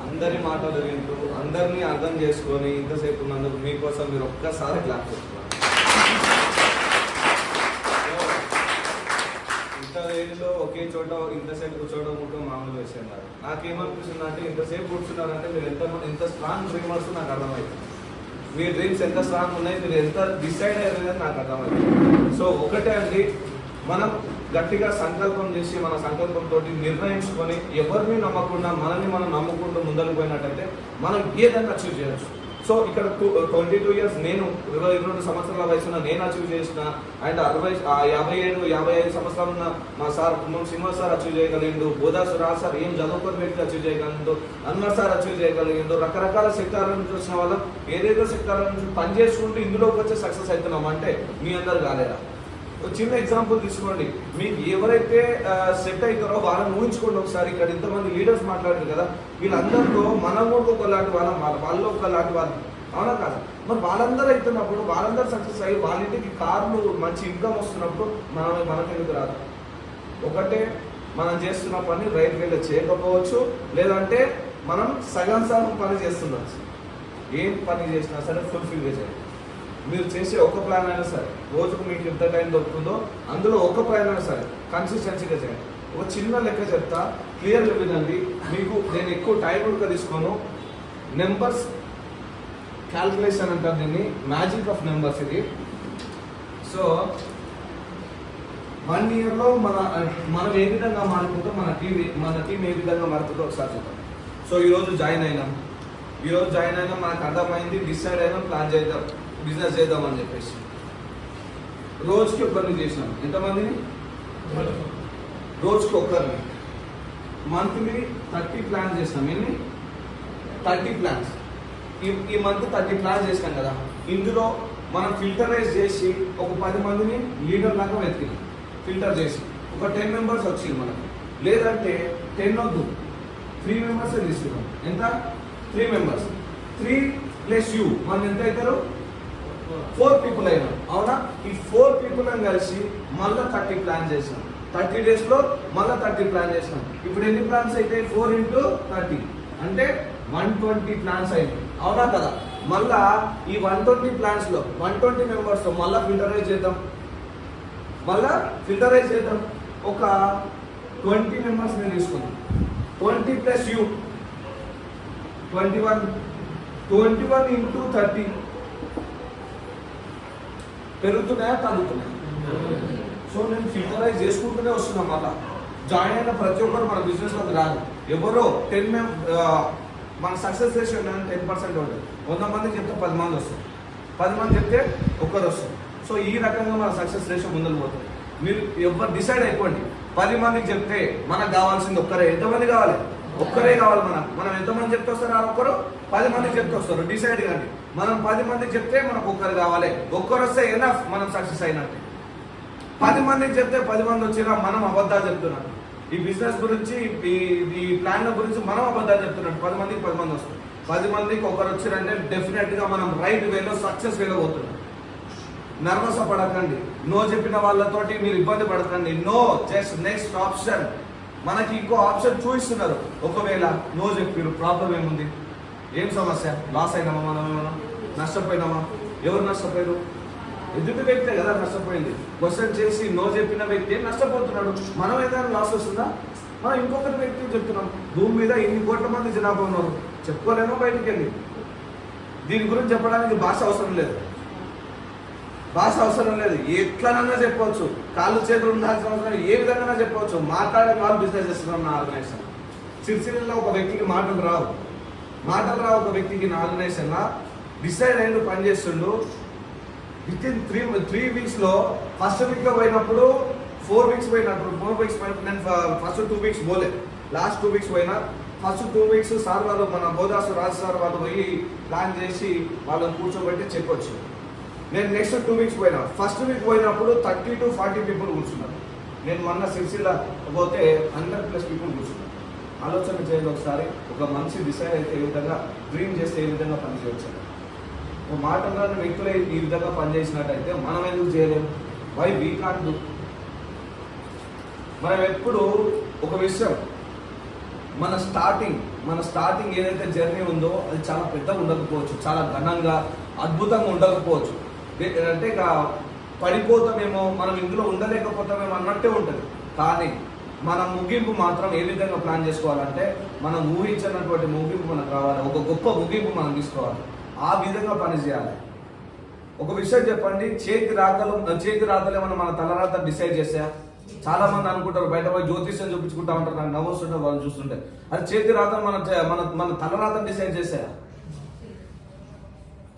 అందరి మాటలు వింటూ అందరినీ అర్థం చేసుకొని ఇంతసేపు ఉన్నందుకు మీకోసం మీరు ఒక్కసారి క్లాప్ చేసుకోవాలి. ఇంత వేడిలో ఒకే చోట ఇంతసేపు కూర్చోవడం కూడా మామూలు విషయం కాదు. నాకేమనిపిస్తుంది అంటే ఇంతసేపు కూర్చున్నారంటే మీరు ఎంత స్ట్రాంగ్ డ్రీమర్స్ నాకు అర్థమవుతుంది. మీ డ్రీమ్స్ ఎంత స్ట్రాంగ్ ఉన్నాయి, మీరు ఎంత డిసైడ్ అయ్యేది నాకు అర్థమవుతుంది. సో ఒకటే అండి, మనం గట్టిగా సంకల్పం చేసి మన సంకల్పంతో నిర్ణయించుకొని ఎవరిని నమ్మకుండా మనల్ని మనం నమ్ముకుంటూ ముందరకు పోయినట్టయితే మనం ఏదైనా అచీవ్ చేయొచ్చు. సో ఇక్కడ 22 ఇయర్స్ నేను 22 సంవత్సరాల వయసున్న నేను అచీవ్ చేసిన, అండ్ 57-55 సంవత్సరాలు ఉన్న మా సార్ సింహ సార్ అచీవ్ చేయగలిగిండు, బోధాసు రాజ్ సార్ ఏం చదువుకున్న వ్యక్తి అచీవ్ చేయగలిగిండు, అన్వర్ సార్ అచీవ్ చేయగలిగిండు. రకరకాల సెక్టార్ల నుంచి వచ్చిన వాళ్ళం ఏదైతే సెక్టార్ల నుంచి పని చేసుకుంటూ ఇందులోకి వచ్చే సక్సెస్ అవుతున్నాం అంటే మీ అందరు కాలేదా? ఒక చిన్న ఎగ్జాంపుల్ తీసుకోండి. మీకు ఎవరైతే సెట్ అవుతారో వాళ్ళని ఊహించుకోండి ఒకసారి. ఇక్కడ ఇంతమంది లీడర్స్ మాట్లాడారు కదా, వీళ్ళందరిలో మనం కూడా ఒకలాంటి వాళ్ళం, వాళ్ళు ఒకలాంటి వాళ్ళు, అవునా కాదు? మరి వాళ్ళందరూ అవుతున్నప్పుడు, వాళ్ళందరూ సక్సెస్ అయ్యి వాళ్ళ ఇంటికి కార్లు మంచి ఇన్కమ్ వస్తున్నప్పుడు మనకెందుకు రాదు? ఒకటే, మనం చేస్తున్న పని రైట్ వేలో చేయకపోవచ్చు, లేదంటే మనం సగం పని చేస్తుండొచ్చు. ఏం పని చేసినా సరే ఫుల్ఫిల్గా చేయాలి. మీరు చేసే ఒక ప్లాన్ అయినా సరే, రోజుకు మీకు ఎంత టైం దొరుకుతుందో అందులో ఒక ప్లాన్ అయినా సరే కన్సిస్టెన్సీగా చేయండి. ఒక చిన్న లెక్క చెప్తా, క్లియర్గా వినండి. మీకు నేను ఎక్కువ టైం కూడా తీసుకోను. నెంబర్స్ క్యాల్కులేషన్ అంటారు దీన్ని, మ్యాజిక్ ఆఫ్ నెంబర్స్ ఇది. సో 1 ఇయర్లో మనం ఏ విధంగా మారుతుందో మన టీం ఏ విధంగా మారుతుందో ఒకసారి చూద్దాం. సో ఈరోజు జాయిన్ అయినాం, మనకు అర్థమైంది, డిసైడ్ అయినాం, ప్లాన్ చేద్దాం, బిజినెస్ చేద్దామని చెప్పేసి రోజుకి ఒకరిని చేసినాం. ఎంతమందిని? రోజుకి ఒకరిని. మంత్లీ 30 ప్లాన్స్ చేసినాం. ఎన్ని? 30 ప్లాన్స్. ఈ మంత్ 30 ప్లాన్స్ చేసినాం కదా, ఇందులో మనం ఫిల్టరైజ్ చేసి ఒక 10 మందిని లీడర్ లాగా వెతికినాం. ఫిల్టర్ చేసి ఒక 10 మెంబర్స్ వచ్చింది మనకు. లేదంటే 10 వద్దు, 3 మెంబర్స్ తీసుకున్నాం. ఎంత? 3 మెంబర్స్. 3 + you మనం ఎంత అవుతారు? 4 పీపుల్ అయినా, అవునా? ఈ 4 పీపుల్ అని కలిసి మళ్ళీ 30 ప్లాన్ చేసినాం. 30 డేస్లో మళ్ళీ 30 ప్లాన్ చేసినాం. ఇప్పుడు ఎన్ని ప్లాన్స్ అయితే 4 × 30 అంటే 120 ప్లాన్స్ అయినాయి, అవునా కదా? మళ్ళా ఈ 120 ప్లాన్స్లో 120 మెంబర్స్తో మళ్ళీ ఫిల్టరైజ్ చేద్దాం. ఒక 20 మెంబర్స్ నేను తీసుకున్నాం. 20 + you 21 × 30 పెరుగుతున్నాయా, తగ్గుతున్నాయా? సో నేను ఫిల్టరైజ్ చేసుకుంటూనే వస్తున్నాం. మళ్ళా జాయిన్ అయిన ప్రతి ఒక్కరు మన బిజినెస్లోకి రాదు. ఎవరో 10 మన సక్సెస్ రేషియో 10% ఉంటుంది. 100 మందికి చెప్తే 10 మంది వస్తారు, 10 మంది చెప్తే ఒక్కరు వస్తారు. సో ఈ రకంగా మన సక్సెస్ రేషియో ముందుకు పోతుంది. మీరు ఎవరు డిసైడ్ అయిపోండి. 10 మందికి చెప్తే మనకు కావాల్సింది ఒక్కరే. ఎంతమంది కావాలి? ఒక్కరే కావాలి. మనం ఎంతమంది చెప్తే వస్తారు? ఆ ఒక్కరు 10 మందికి చెప్తే వస్తారు. డిసైడ్ కానీ మనం 10 మందికి చెప్తే మనకు ఒక్కరు కావాలి. ఒక్కరు వస్తే ఎనఫ్, మనం సక్సెస్ అయినట్టే. 10 మందికి చెప్తే 10 మంది వచ్చినా మనం అబద్ధాలు చెప్తున్నాం. ఈ బిజినెస్ గురించి, ఈ ప్లాన్ గురించి మనం అబద్ధాలు చెప్తున్నట్టు. 10 మందికి 10 మంది వస్తారు. 10 మందికి ఒకరు వచ్చారంటే డెఫినెట్గా మనం రైట్ వేలో, సక్సెస్ వేలో పోతున్నాం. నర్వస్ పడకండి. నో చెప్పిన వాళ్ళతోటి మీరు ఇబ్బంది పడకండి. No, just next option. మనకి ఇంకో ఆప్షన్ చూపిస్తున్నారు. ఒకవేళ నో చెప్పారు, ప్రాబ్లం ఏముంది? ఏం సమస్య? లాస్ అయినామా? మనం ఏమన్నా నష్టపోయినామా? ఎవరు నష్టపోయారు? ఎదుటి వ్యక్తే కదా నష్టపోయింది. క్వశ్చన్ చేసి నో చెప్పిన వ్యక్తి నష్టపోతున్నాడు. మనం ఏదైనా లాస్ వస్తుందా? మనం ఇంకొకరి వ్యక్తికి చెప్తున్నాం. భూమి మీద ఇన్ని కోట్ల మంది జనాభా ఉన్నారు, చెప్పుకోలేమో బయటికి వెళ్ళి. దీని గురించి చెప్పడానికి భాష అవసరం లేదు. ఎట్లనన్నా చెప్పవచ్చు. కాళ్ళు చేతులు ఉండాల్సిన అవసరం, ఏ విధంగా చెప్పవచ్చు. మాట్లాడే వాళ్ళు బిజినెస్ చేస్తున్నాం నా ఆర్గనైజేషన్. సిరిసిల్లలో ఒక వ్యక్తికి మాటలు రావు. ఒక వ్యక్తికి నా ఆర్గనైజేషన్లో డిసైడ్ అయ్యిండు, పని చేస్తుండు. విత్ ఇన్ 3 వీక్స్లో ఫస్ట్ వీక్లో పోయినప్పుడు 4 వీక్స్ పోయినప్పుడు 4 వీక్స్ నేను ఫస్ట్ 2 వీక్స్ పోలే, లాస్ట్ 2 వీక్స్ పోయినా. ఫస్ట్ 2 వీక్స్ సార్ వాళ్ళు, మన బోధాసు రాజు సార్ వాళ్ళు పోయి ప్లాన్ చేసి వాళ్ళని కూర్చోబెట్టి చెప్పొచ్చు. నేను నెక్స్ట్ 2 వీక్స్ పోయినా. ఫస్ట్ వీక్ పోయినప్పుడు 30 to 40 పీపుల్ కూర్చున్నారు. నేను మొన్న సిరిసిల్ల పోతే 100+ పీపుల్ కూర్చున్నారు. ఆలోచన చేయండి ఒకసారి. ఒక మనిషి డిసైడ్ అయితే ఏ విధంగా, డ్రీమ్ చేస్తే ఏ విధంగా పనిచేయవచ్చు. ఒక మాటలను వ్యక్తులు ఈ విధంగా పనిచేసినట్టయితే మనం ఎందుకు చేయలేము? Why we can't do? మనం ఎప్పుడు ఒక విషయం, మన స్టార్టింగ్ మన స్టార్టింగ్ ఏదైతే జర్నీ ఉందో అది చాలా పెద్దగా ఉండకపోవచ్చు, చాలా ఘనంగా అద్భుతంగా ఉండకపోవచ్చు, అంటే ఇక పడిపోతామేమో, మనం ఇందులో ఉండలేకపోతామేమో అన్నట్టే ఉంటుంది. కానీ మన ముగింపు మాత్రం ఏ విధంగా ప్లాన్ చేసుకోవాలంటే, మనం ఊహించినటువంటి ముగింపు మనకు రావాలి, ఒక గొప్ప ముగింపు మనం తీసుకోవాలి, ఆ విధంగా పని చేయాలి. ఒక విషయం చెప్పండి, చేతి రాతలే మన తలరాత డిసైడ్ చేసా. చాలా మంది అనుకుంటారు, బయట పోయి జ్యోతిష్యం చూపించుకుంటా ఉంటారు, నాకు నవ్వుస్తుంటారు వాళ్ళు చూస్తుంటే. అది చేతి రాత మన తలరాతను డిసైడ్ చేసా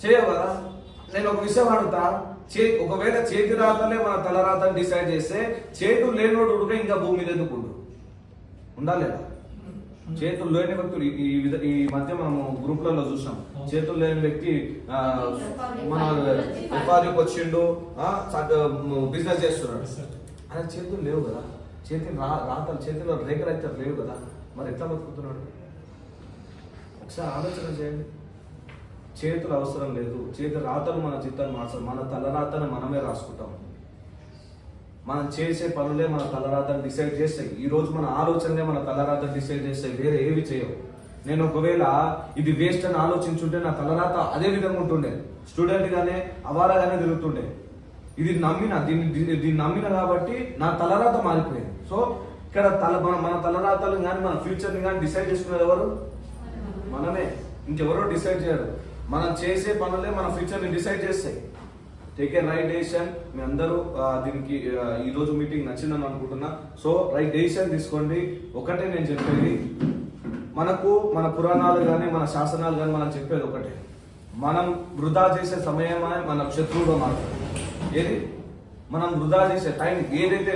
చేయవు కదా. నేను ఒక విషయం అడుగుతా, ఒకవేళ చేతి రాతలే మన తలరాతను డిసైడ్ చేస్తే చేతులు లేనోడు ఉడిక ఇంకా భూమి మీద ఎందుకు ఉండాలేదా? చేతులు లేని వ్యక్తులు ఈ మధ్య మనము గ్రూప్లలో చూసాం, చేతులు లేని వ్యక్తి మన ఉపాధికి వచ్చిండు, బిజినెస్ చేస్తున్నాడు. ఆయన చేతులు లేవు కదా, రాతలు చేతిలో రేఖలు అయితే లేవు కదా, మరి ఎట్లా బతుకుతున్నాడు? ఒకసారి ఆలోచన చేయండి. చేతులు అవసరం లేదు, చేతి రాతలు మన జీవితాన్ని మార్చాలి. మన తలరాతను మనమే రాసుకుంటాం. మనం చేసే పనులే మన తలరాతను డిసైడ్ చేస్తాయి. ఈ రోజు మన ఆలోచనలే మన తలరాతను డిసైడ్ చేస్తాయి, వేరే ఏవి చేయవు. నేను ఒకవేళ ఇది వేస్ట్ అని ఆలోచించుంటే నా తలరాత అదే విధంగా ఉంటుండే, స్టూడెంట్ గానే అవారాగానే తిరుగుతుండే. ఇది దీన్ని నమ్మిన కాబట్టి నా తలరాత మారిపోయింది. సో ఇక్కడ మన తలరాతలు కానీ మన ఫ్యూచర్ని కానీ డిసైడ్ చేసుకునేది ఎవరు? మనమే, ఇంకెవరో డిసైడ్ చేయరు. మనం చేసే పనులే మన ఫ్యూచర్ని డిసైడ్ చేస్తాయి. Take a right decision. మీ అందరూ దీనికి ఈ రోజు మీటింగ్ నచ్చిందని అనుకుంటున్నా. సో రైట్ డెసిషన్ తీసుకోండి. ఒకటే నేను చెప్పేది, మన పురాణాలు కానీ మన శాసనాలు కానీ మనం చెప్పేది ఒకటే, మనం వృధా చేసే సమయమే మన శత్రువుగా మారుతుంది. ఏది మనం వృధా చేసే టైం, ఏదైతే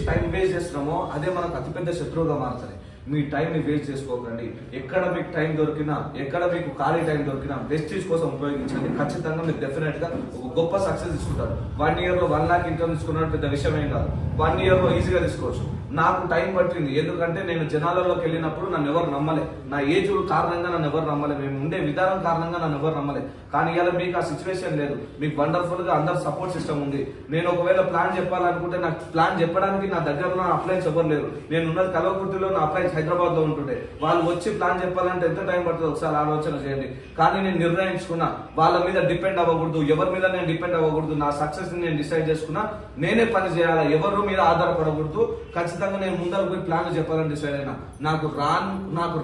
టైం వేస్ట్ చేస్తున్నామో అదే మనకు అతిపెద్ద శత్రువుగా మారుతుంది. మీ టైంని వేస్ట్ చేసుకోకండి. ఎక్కడ మీకు టైం దొరికినా, ఎక్కడ మీకు ఖాళీ టైం దొరికినా వెస్టేజ్ కోసం ఉపయోగించండి. ఖచ్చితంగా మీరు డెఫినెట్ గా ఒక గొప్ప సక్సెస్ తీసుకుంటారు. 1 year లో 1 lakh ఇన్కమ్ తీసుకున్నట్టు పెద్ద విషయం ఏం కాదు. 1 year లో ఈజీగా తీసుకోవచ్చు. నాకు టైం పట్టింది, ఎందుకంటే నేను జనాలలోకి వెళ్ళినప్పుడు నన్ను ఎవరు నమ్మలే. నా ఏజ్ కారణంగా నన్ను ఎవరు నమ్మలే, మేము ఉండే విధానం కారణంగా నన్ను ఎవరు నమ్మలే. కానీ ఇలా మీకు ఆ సిచ్యువేషన్ లేదు, మీకు వండర్ఫుల్ గా అందరు సపోర్ట్ సిస్టమ్ ఉంది. నేను ఒకవేళ ప్లాన్ చెప్పాలనుకుంటే నాకు ప్లాన్ చెప్పడానికి నా దగ్గరలో అప్లైన్స్ ఎవరు లేరు. నేను ఉన్నది కల్వకుర్తిలో, నా అప్లైన్స్ హైదరాబాద్ లో ఉంటుండే. వాళ్ళు వచ్చి ప్లాన్ చెప్పాలంటే ఎంత టైం పడుతుంది ఒకసారి ఆలోచన చేయండి. కానీ నేను నిర్ణయించుకున్నా, వాళ్ళ మీద డిపెండ్ అవ్వకూడదు, ఎవరి మీద నేను డిపెండ్ అవ్వకూడదు. నా సక్సెస్ ని నేను డిసైడ్ చేసుకున్నా, నేనే పని చేయాలా, ఎవరి మీద ఆధారపడకూడదు. ఖచ్చితంగా నేను ముందర పోయి ప్లాన్ చెప్పాలని డిసైడ్ అయినా. నాకు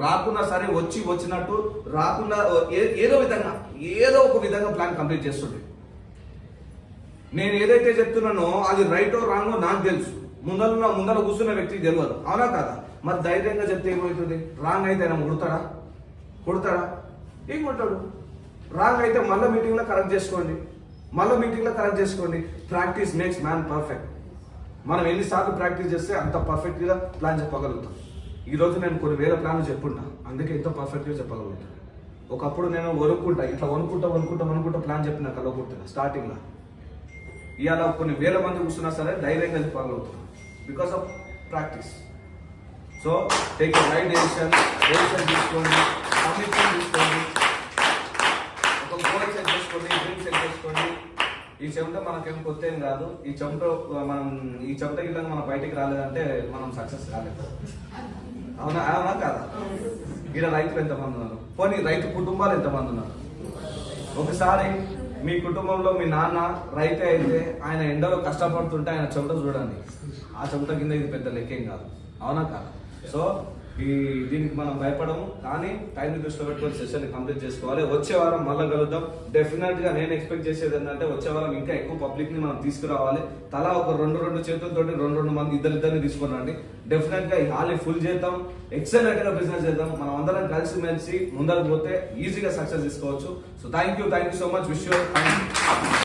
రాకున్నా సరే, వచ్చినట్టు రాకుండా ఏదో ఒక విధంగా ప్లాన్ కంప్లీట్ చేస్తుండే. నేను ఏదైతే చెప్తున్నానో అది రైటో రాంగో నాకు తెలుసు, ముందర కూర్చున్న వ్యక్తికి తెలియదు. అవునా కాదా? మరి ధైర్యంగా చెప్తే ఏమవుతుంది? రాంగ్ అయితే ఆయన కొడతాడా? ఏం కొట్టాడు? రాంగ్ అయితే మళ్ళీ మీటింగ్ లో కరెక్ట్ చేసుకోండి. Practice makes man perfect. మనం ఎన్నిసార్లు ప్రాక్టీస్ చేస్తే అంత పర్ఫెక్ట్ గా ప్లాన్ చెప్పగలుగుతాం. ఈ రోజు నేను కొన్ని వేల ప్లాన్లు చెప్పుంటా, అందుకే ఎంతో పర్ఫెక్ట్ గా చెప్పగలుగుతాను. ఒకప్పుడు నేను ఇట్లా వణుకుంటా ప్లాన్ చెప్పిన కలవకుంటున్నా స్టార్టింగ్ లో. ఇవాళ కొన్ని వేల మంది కూర్చున్నా సరే ధైర్యంగా చెప్పగలుగుతున్నాను, because of practice. So take right decision తీసుకోండి, కమిట్మెంట్ తీసుకోండి, ఒక గోల్ సెట్ చేసుకోండి, డ్రీమ్ సెట్ చేసుకోండి. ఈ చెమట మనకేం కొత్త ఏం కాదు. ఈ చెమట గిట్ల మనం బయటికి రాలేదంటే మనం సక్సెస్ కాలేదు. అవునా కాదా? ఇక్కడ రైతులు ఎంతమంది ఉన్నారు? పోనీ రైతు కుటుంబాలు ఎంతమంది ఉన్నారు? ఒకసారి మీ కుటుంబంలో మీ నాన్న రైతే అయితే ఆయన ఎండలో కష్టపడుతుంటే ఆయన చెమట చూడండి, ఆ చెమట కింద ఇది పెద్ద లెక్కేం కాదు. అవునా కాదా? సో దీనికి మనం భయపడము, కానీ టైంని దృష్టిలో పెట్టుకొని సెషన్ కంప్లీట్ చేసుకోవాలి. వచ్చే వారం మళ్ళీ కలుద్దాం. డెఫినెట్ గా నేను ఎక్స్పెక్ట్ చేసేది ఏంటంటే వచ్చే వారం ఇంకా ఎక్కువ పబ్లిక్ ని మనం తీసుకురావాలి. తలా ఒక 2 చేతులతో 2 మంది ఇద్దరిని తీసుకురండి. డెఫినెట్ గా ఈ హాల్ ఫుల్ చేద్దాం, ఎక్సలెంట్ గా బిజినెస్ చేద్దాం. మనం అందరం కలిసిమెలిసి ముందరకు పోతే ఈజీగా సక్సెస్ తీసుకోవచ్చు. So thank you so much. Wish you.